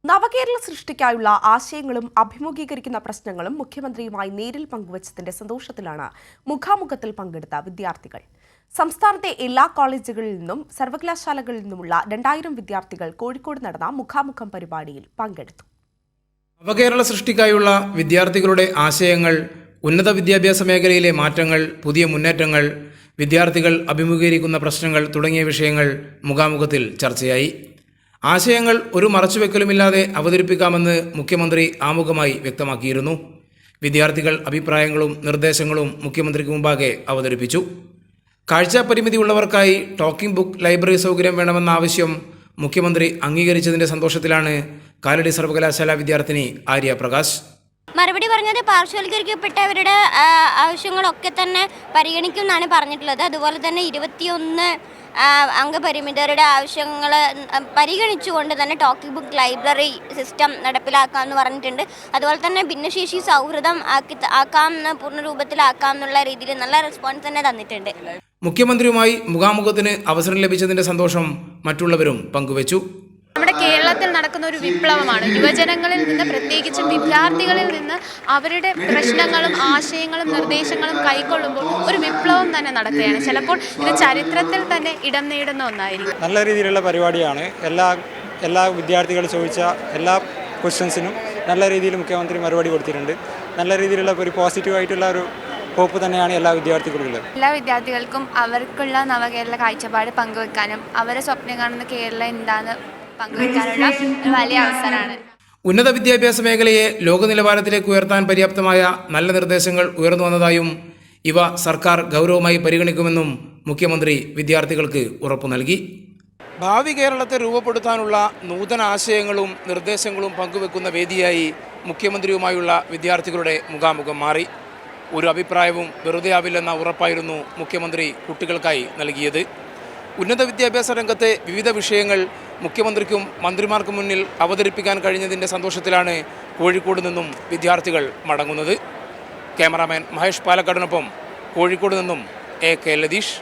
നവകേരള സൃഷ്ടിക്കായുള്ള ആശയങ്ങളും അഭിമുഖീകരിക്കുന്ന പ്രശ്നങ്ങളും മുഖ്യമന്ത്രിയുമായി നേരിൽ പങ്കുവച്ചതിന്റെ സന്തോഷത്തിലാണ് മുഖാമുഖത്തിൽ പങ്കെടുത്ത വിദ്യാർത്ഥികൾ. സംസ്ഥാനത്തെ എല്ലാ കോളേജുകളിൽ നിന്നും സർവകലാശാലകളിൽ നിന്നുമുള്ള 2000 വിദ്യാർത്ഥികൾ കോഴിക്കോട് നടന്ന മുഖാമുഖം പരിപാടിയിൽ പങ്കെടുത്തു. നവകേരള സൃഷ്ടിക്കായുള്ള വിദ്യാർത്ഥികളുടെ ആശയങ്ങൾ, ഉന്നത വിദ്യാഭ്യാസ മേഖലയിലെ മാറ്റങ്ങൾ, പുതിയ മുന്നേറ്റങ്ങൾ, വിദ്യാർത്ഥികൾ അഭിമുഖീകരിക്കുന്ന പ്രശ്നങ്ങൾ തുടങ്ങിയ വിഷയങ്ങൾ മുഖാമുഖത്തിൽ ചർച്ചയായി. ആശയങ്ങൾ ഒരു മറച്ചുവെക്കലുമില്ലാതെ അവതരിപ്പിക്കാമെന്ന് മുഖ്യമന്ത്രി ആമുഖമായി വ്യക്തമാക്കിയിരുന്നു. വിദ്യാർത്ഥികൾ അഭിപ്രായങ്ങളും നിർദ്ദേശങ്ങളും മുഖ്യമന്ത്രിക്ക് മുമ്പാകെ അവതരിപ്പിച്ചു. കാഴ്ചാപരിമിതിയുള്ളവർക്കായി ടോക്കിംഗ് ബുക്ക് ലൈബ്രറി സൗകര്യം വേണമെന്ന ആവശ്യം മുഖ്യമന്ത്രി അംഗീകരിച്ചതിന്റെ സന്തോഷത്തിലാണ് കാലടി സർവകലാശാല വിദ്യാർത്ഥിനി ആര്യ പ്രകാശ്. മറുപടി പറഞ്ഞത് പാർശ്വവൽക്കരിക്കപ്പെട്ടവരുടെ ആവശ്യങ്ങളൊക്കെ തന്നെ പരിഗണിക്കുമെന്നാണ് പറഞ്ഞിട്ടുള്ളത്. അതുപോലെ തന്നെ 21 അംഗപരിമിതരുടെ ആവശ്യങ്ങൾ പരിഗണിച്ചുകൊണ്ട് തന്നെ ടോക്കിംഗ് ബുക്ക് ലൈബ്രറി സിസ്റ്റം നടപ്പിലാക്കാമെന്ന് പറഞ്ഞിട്ടുണ്ട്. അതുപോലെ തന്നെ ഭിന്നശേഷി സൗഹൃദം ആക്കാമെന്ന് പൂർണ്ണ രൂപത്തിലാക്കാം എന്നുള്ള രീതിയിൽ നല്ല റെസ്പോൺസ് തന്നെ തന്നിട്ടുണ്ട്. മുഖ്യമന്ത്രിയുമായി മുഖാമുഖത്തിന് അവസരം ലഭിച്ചതിന്റെ സന്തോഷം മറ്റുള്ളവരും പങ്കുവച്ചു. നമ്മുടെ കേരളത്തിൽ നടക്കുന്ന ഒരു വിപ്ലവമാണ്. യുവജനങ്ങളിൽ നിന്ന്, പ്രത്യേകിച്ചും വിദ്യാർത്ഥികളിൽ നിന്ന് അവരുടെ പ്രശ്നങ്ങളും ആശയങ്ങളും നിർദ്ദേശങ്ങളും കൈക്കൊള്ളുമ്പോൾ ഒരു വിപ്ലവം തന്നെ നടക്കുകയാണ്. ചിലപ്പോൾ ഇത് ചരിത്രത്തിൽ തന്നെ ഇടം നേടുന്ന ഒന്നായിരിക്കും. നല്ല രീതിയിലുള്ള പരിപാടിയാണ്. എല്ലാ വിദ്യാർത്ഥികൾ ചോദിച്ച എല്ലാ ക്വസ്റ്റ്യൻസിനും നല്ല രീതിയിൽ മുഖ്യമന്ത്രി മറുപടി കൊടുത്തിട്ടുണ്ട്. നല്ല രീതിയിലുള്ള ഒരു പോസിറ്റീവായിട്ടുള്ള ഒരു ഹോപ്പ് തന്നെയാണ് എല്ലാ വിദ്യാർത്ഥികളുള്ളത്. എല്ലാ വിദ്യാർത്ഥികൾക്കും അവർക്കുള്ള നവകേരള കാഴ്ചപ്പാട് പങ്കുവെക്കാനും അവരെ സ്വപ്നം കാണുന്ന കേരളം എന്താണെന്ന് പങ്കുവെക്കാനുള്ള ഒരു വലിയ അവസരമാണ്. ഉന്നത വിദ്യാഭ്യാസ മേഖലയെ ലോക നിലവാരത്തിലേക്ക് ഉയർത്താൻ പര്യാപ്തമായ നല്ല നിർദ്ദേശങ്ങൾ ഉയർന്നു വന്നതായും ഇവ സർക്കാർ ഗൗരവമായി പരിഗണിക്കുമെന്നും മുഖ്യമന്ത്രി വിദ്യാർത്ഥികൾക്ക് ഉറപ്പു നൽകി. ഭാവി കേരളത്തെ രൂപപ്പെടുത്താനുള്ള നൂതന ആശയങ്ങളും നിർദ്ദേശങ്ങളും പങ്കുവെക്കുന്ന വേദിയായി മുഖ്യമന്ത്രിയുമായുള്ള വിദ്യാർത്ഥികളുടെ മുഖാമുഖം മാറി. ഒരു അഭിപ്രായവും വെറുതെ ആവില്ലെന്ന ഉറപ്പായിരുന്നു മുഖ്യമന്ത്രി കുട്ടികൾക്കായി നൽകിയത്. ഉന്നത വിദ്യാഭ്യാസ രംഗത്തെ വിവിധ വിഷയങ്ങൾ മുഖ്യമന്ത്രിക്കും മന്ത്രിമാർക്കും മുന്നിൽ അവതരിപ്പിക്കാൻ കഴിഞ്ഞതിൻ്റെ സന്തോഷത്തിലാണ് കോഴിക്കോട് നിന്നും വിദ്യാർത്ഥികൾ മടങ്ങുന്നത്. ക്യാമറാമാൻ മഹേഷ് പാലക്കാടിനൊപ്പം കോഴിക്കോട് നിന്നും AK ലതീഷ്.